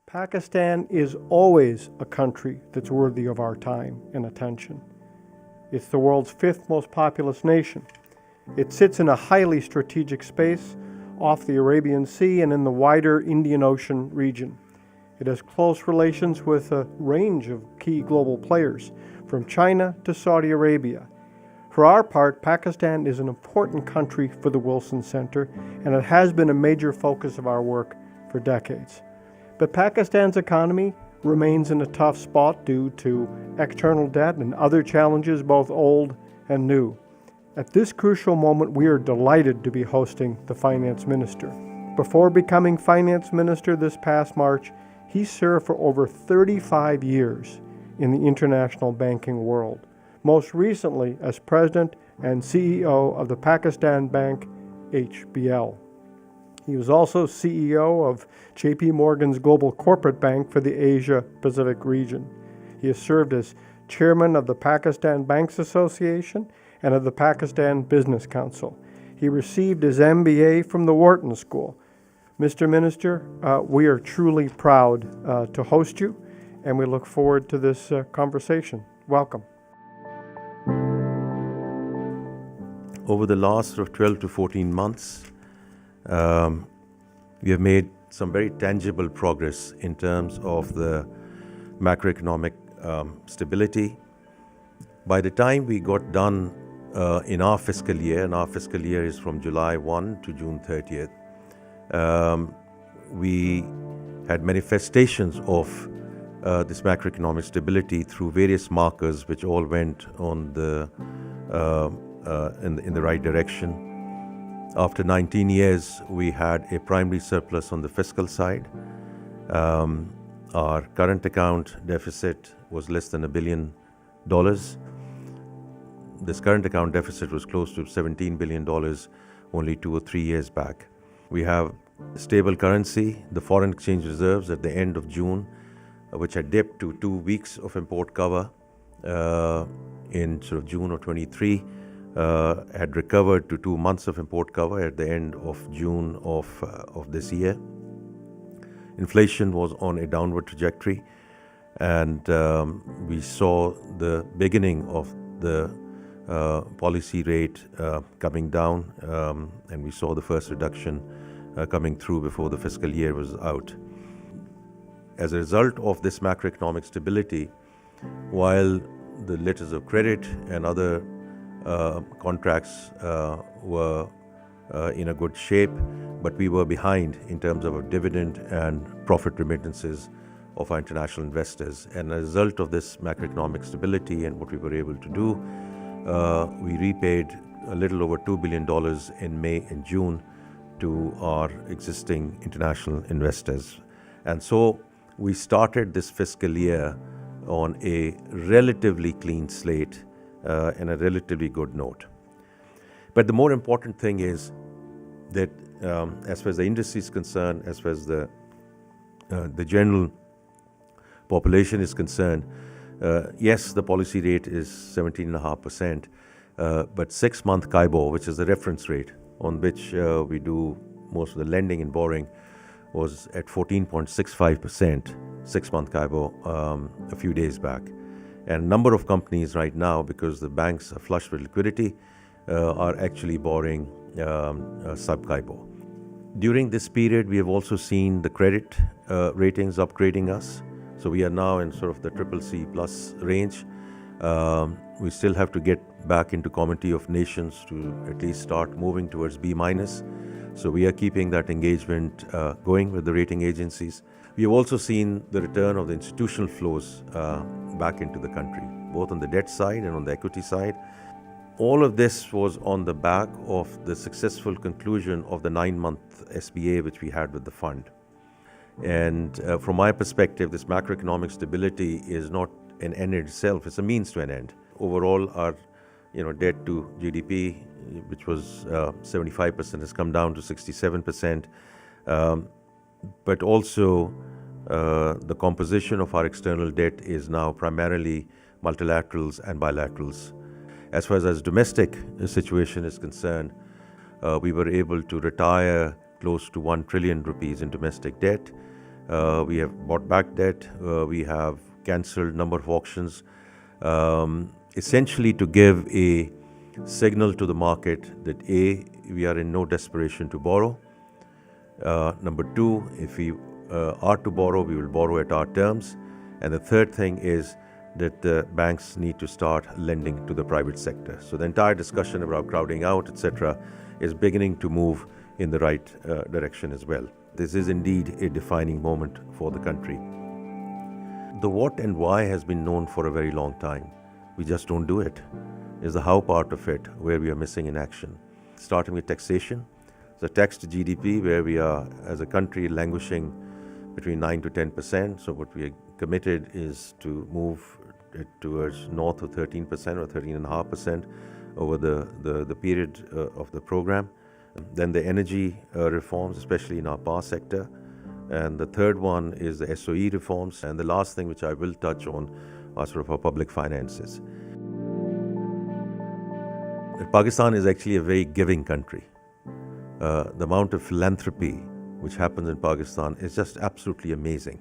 Pakistan is always a country that's worthy of our time and attention. It's the world's fifth most populous nation. It sits in a highly strategic space off the Arabian Sea and in the wider Indian Ocean region. It has close relations with a range of key global players, from China to Saudi Arabia. For our part, Pakistan is an important country for the Wilson Center, and it has been a major focus of our work for decades. But Pakistan's economy remains in a tough spot due to external debt and other challenges, both old and new. At this crucial moment, we are delighted to be hosting the finance minister. Before becoming finance minister this past March, he served for over 35 years in the international banking world, most recently as president and CEO of the Pakistan Bank, HBL. He was also CEO of JP Morgan's Global Corporate Bank for the Asia-Pacific region. He has served as chairman of the Pakistan Banks Association and of the Pakistan Business Council. He received his MBA from the Wharton School. Mr. Minister, we are truly proud to host you, and we look forward to this conversation. Welcome. Over the last 12 to 14 months, we have made some very tangible progress in terms of the macroeconomic stability. By the time we got done in our fiscal year, and our fiscal year is from July 1 to June 30th, we had manifestations of this macroeconomic stability through various markers which all went on in the right direction. After 19 years, we had a primary surplus on the fiscal side. Our current account deficit was less than $1 billion. This current account deficit was close to $17 billion only 2 or 3 years back. We have stable currency. The foreign exchange reserves at the end of June, which had dipped to 2 weeks of import cover in June of 23, had recovered to 2 months of import cover at the end of June of this year. Inflation was on a downward trajectory, and we saw the beginning of the policy rate coming down, and we saw the first reduction coming through before the fiscal year was out. As a result of this macroeconomic stability, while the letters of credit and other contracts were in a good shape, but we were behind in terms of our dividend and profit remittances of our international investors. And as a result of this macroeconomic stability and what we were able to do, we repaid a little over $2 billion in May and June to our existing international investors. And so we started this fiscal year on a relatively clean slate and a relatively good note. But the more important thing is that as far as the industry is concerned, as far as the general population is concerned, yes, the policy rate is 17.5%, but 6-month KIBOR, which is the reference rate on which we do most of the lending and borrowing, was at 14.65%, 6-month KIBOR, a few days back. And a number of companies right now, because the banks are flush with liquidity, are actually borrowing sub-KIBOR. During this period, we have also seen the credit ratings upgrading us. So we are now in sort of the CCC plus range. We still have to get back into Committee of Nations to at least start moving towards B-. So we are keeping that engagement going with the rating agencies. We have also seen the return of the institutional flows back into the country, both on the debt side and on the equity side. All of this was on the back of the successful conclusion of the 9-month SBA which we had with the fund. And from my perspective, this macroeconomic stability is not an end in itself, it's a means to an end. Overall, our debt to GDP, which was 75%, has come down to 67%. But also the composition of our external debt is now primarily multilaterals and bilaterals. As far as domestic situation is concerned, we were able to retire close to 1 trillion rupees in domestic debt. We have bought back debt. We have cancelled number of auctions, essentially to give a signal to the market that A, we are in no desperation to borrow. Number two, if we are to borrow, we will borrow at our terms. And the third thing is that the banks need to start lending to the private sector. So the entire discussion about crowding out, etc., is beginning to move in the right direction as well. This is indeed a defining moment for the country. The what and why has been known for a very long time. We just don't do it. Is the how part of it where we are missing in action. Starting with taxation. So tax to GDP, where we are as a country languishing between 9 to 10%. So what we are committed is to move it towards north of 13% or 13.5% over the period of the program. Then the energy reforms, especially in our power sector. And the third one is the SOE reforms. And the last thing, which I will touch on, are sort of our public finances. Pakistan is actually a very giving country. The amount of philanthropy which happens in Pakistan is just absolutely amazing.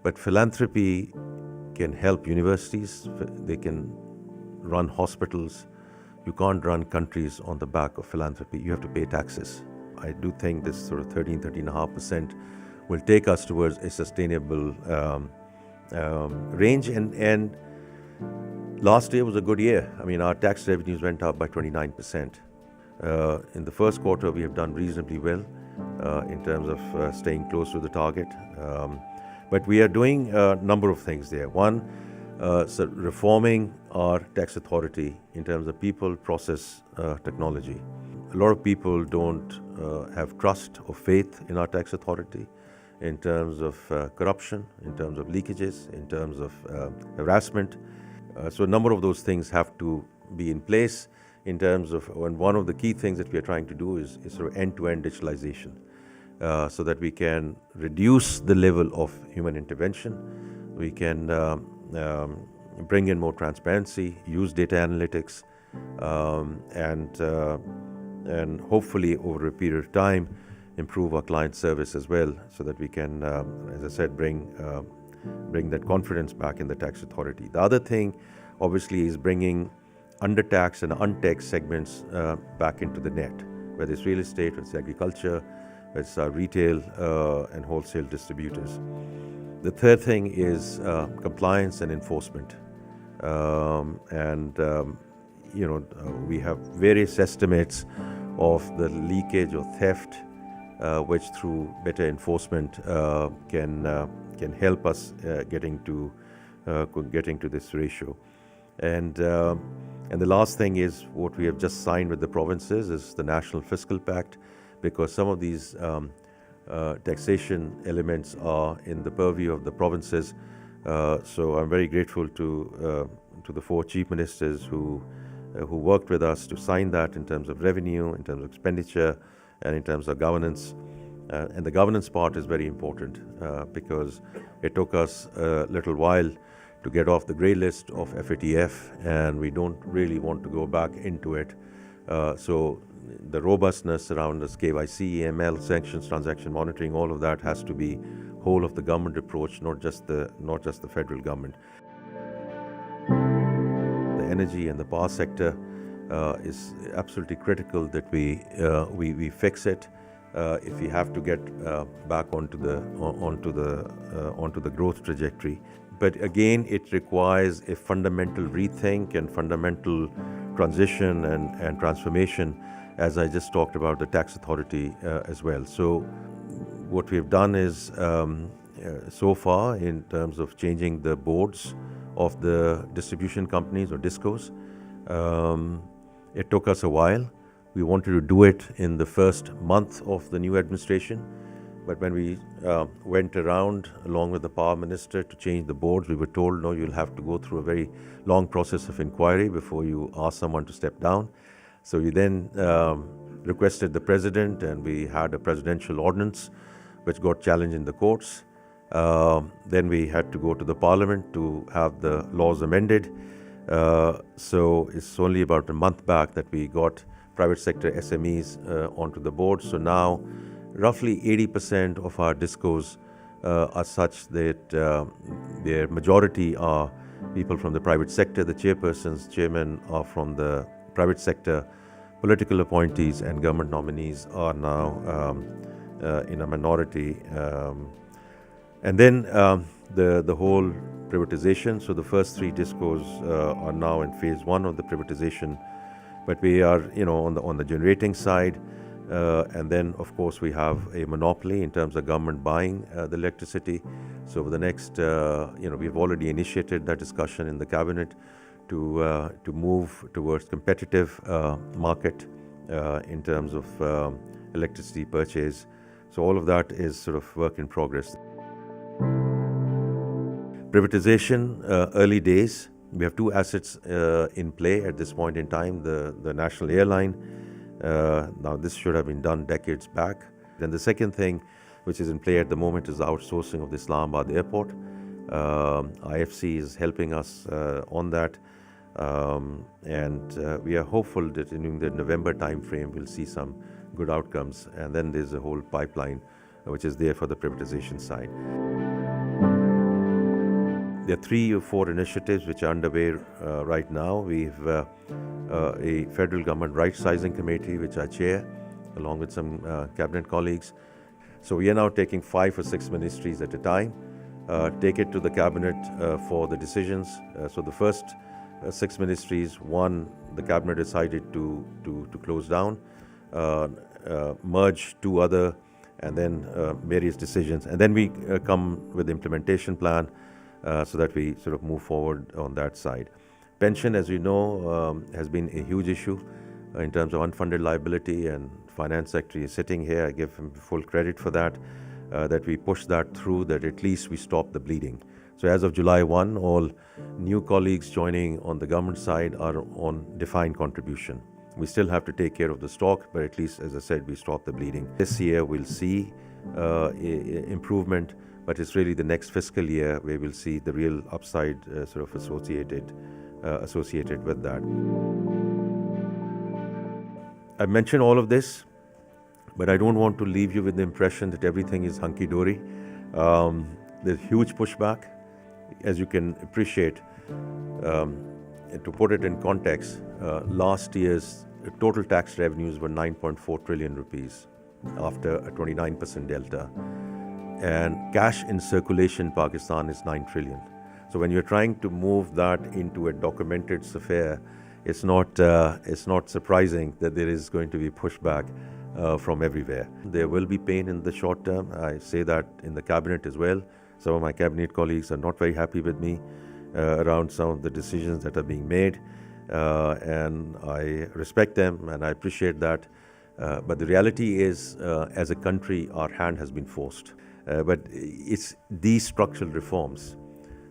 But philanthropy can help universities, they can run hospitals. You can't run countries on the back of philanthropy. You have to pay taxes. I do think this sort of 13.5% will take us towards a sustainable range. And last year was a good year. I mean, our tax revenues went up by 29%. In the first quarter, we have done reasonably well in terms of staying close to the target. But we are doing a number of things there. One, so reforming our tax authority in terms of people, process, technology. A lot of people don't have trust or faith in our tax authority in terms of corruption, in terms of leakages, in terms of harassment. So a number of those things have to be in place in terms of, and one of the key things that we are trying to do is sort of end-to-end digitalization so that we can reduce the level of human intervention. We can bring in more transparency, use data analytics, and hopefully over a period of time improve our client service as well, so that we can, as I said, bring that confidence back in the tax authority. The other thing, obviously, is bringing undertaxed and untaxed segments back into the net, whether it's real estate, whether it's agriculture, whether it's retail and wholesale distributors. The third thing is compliance and enforcement. We have various estimates of the leakage or theft, which through better enforcement can help us getting to this ratio. And the last thing is what we have just signed with the provinces is the National Fiscal Pact, because some of these taxation elements are in the purview of the provinces. So I'm very grateful to the four chief ministers who worked with us to sign that in terms of revenue, in terms of expenditure, and in terms of governance. And the governance part is very important because it took us a little while to get off the grey list of FATF, and we don't really want to go back into it. So the robustness around this KYC, AML, sanctions, transaction monitoring, all of that has to be whole of the government approach, not just the federal government. The energy and the power sector is absolutely critical that we fix it if we have to get back onto the growth trajectory. But again, it requires a fundamental rethink and fundamental transition and transformation, as I just talked about the tax authority as well. So what we've done is so far in terms of changing the boards of the distribution companies or discos, it took us a while. We wanted to do it in the first month of the new administration. But when we went around along with the power minister to change the boards, we were told, no, you'll have to go through a very long process of inquiry before you ask someone to step down. So we then requested the president, and we had a presidential ordinance which got challenged in the courts. Then we had to go to the parliament to have the laws amended. So it's only about a month back that we got private sector SMEs onto the board. So now roughly 80% of our discos are such that their majority are people from the private sector. The chairpersons, chairmen are from the private sector. Political appointees and government nominees are now in a minority. And then the whole privatization. So the first three discos are now in phase one of the privatization, but we are, on the generating side. And then, of course, we have a monopoly in terms of government buying the electricity. So over the next, we've already initiated that discussion in the cabinet to move towards competitive market in terms of electricity purchase. So all of that is sort of work in progress. Privatization, early days. We have two assets in play at this point in time, the national airline. Now this should have been done decades back. Then the second thing which is in play at the moment is the outsourcing of the Islamabad airport. IFC is helping us on that. And we are hopeful that in the November timeframe we'll see some good outcomes. And then there's a whole pipeline which is there for the privatization side. There are 3 or 4 initiatives which are underway right now. We've a federal government right-sizing committee, which I chair, along with some cabinet colleagues. So we are now taking 5 or 6 ministries at a time, take it to the cabinet for the decisions. So the first 6 ministries, one, the cabinet decided to close down, merge 2 other, and then various decisions. And then we come with the implementation plan so that we sort of move forward on that side. Pension, as you know, has been a huge issue in terms of unfunded liability, and Finance Secretary is sitting here. I give him full credit for that, that we push that through, that at least we stop the bleeding. So as of July 1, all new colleagues joining on the government side are on defined contribution. We still have to take care of the stock, but at least, as I said, we stop the bleeding. This year we'll see improvement, but it's really the next fiscal year where we'll see the real upside sort of associated with that. I mentioned all of this, but I don't want to leave you with the impression that everything is hunky-dory. There's huge pushback, as you can appreciate. To put it in context, last year's total tax revenues were 9.4 trillion rupees after a 29% delta. And cash in circulation in Pakistan is 9 trillion. So when you're trying to move that into a documented affair, it's not surprising that there is going to be pushback from everywhere. There will be pain in the short term. I say that in the cabinet as well. Some of my cabinet colleagues are not very happy with me around some of the decisions that are being made, and I respect them and I appreciate that. But the reality is, as a country, our hand has been forced. But it's these structural reforms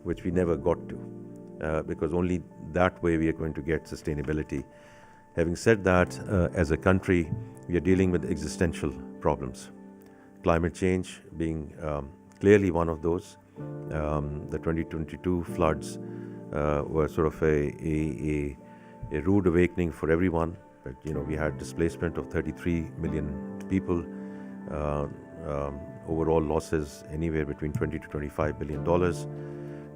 which we never got to, because only that way we are going to get sustainability. Having said that, as a country, we are dealing with existential problems. Climate change being clearly one of those. The 2022 floods were sort of a rude awakening for everyone. But, we had displacement of 33 million people, overall losses anywhere between $20 to $25 billion.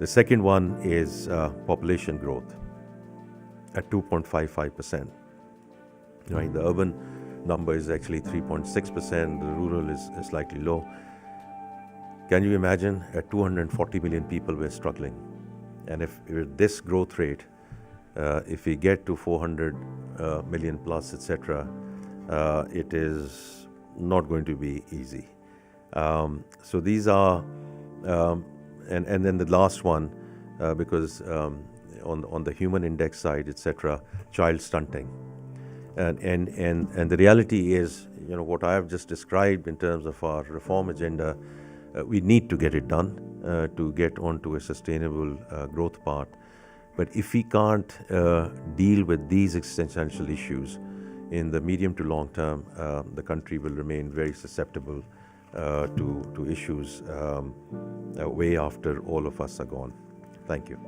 The second one is population growth at 2.55%. Right? The urban number is actually 3.6%, the rural is slightly low. Can you imagine at 240 million people we're struggling? And if with this growth rate, if we get to 400 million plus, etc., it is not going to be easy. So these are, and then the last one, because on the human index side, etc., child stunting. And the reality is, what I have just described in terms of our reform agenda, we need to get it done to get onto a sustainable growth path. But if we can't deal with these existential issues in the medium to long term, the country will remain very susceptible to issues way after all of us are gone. Thank you.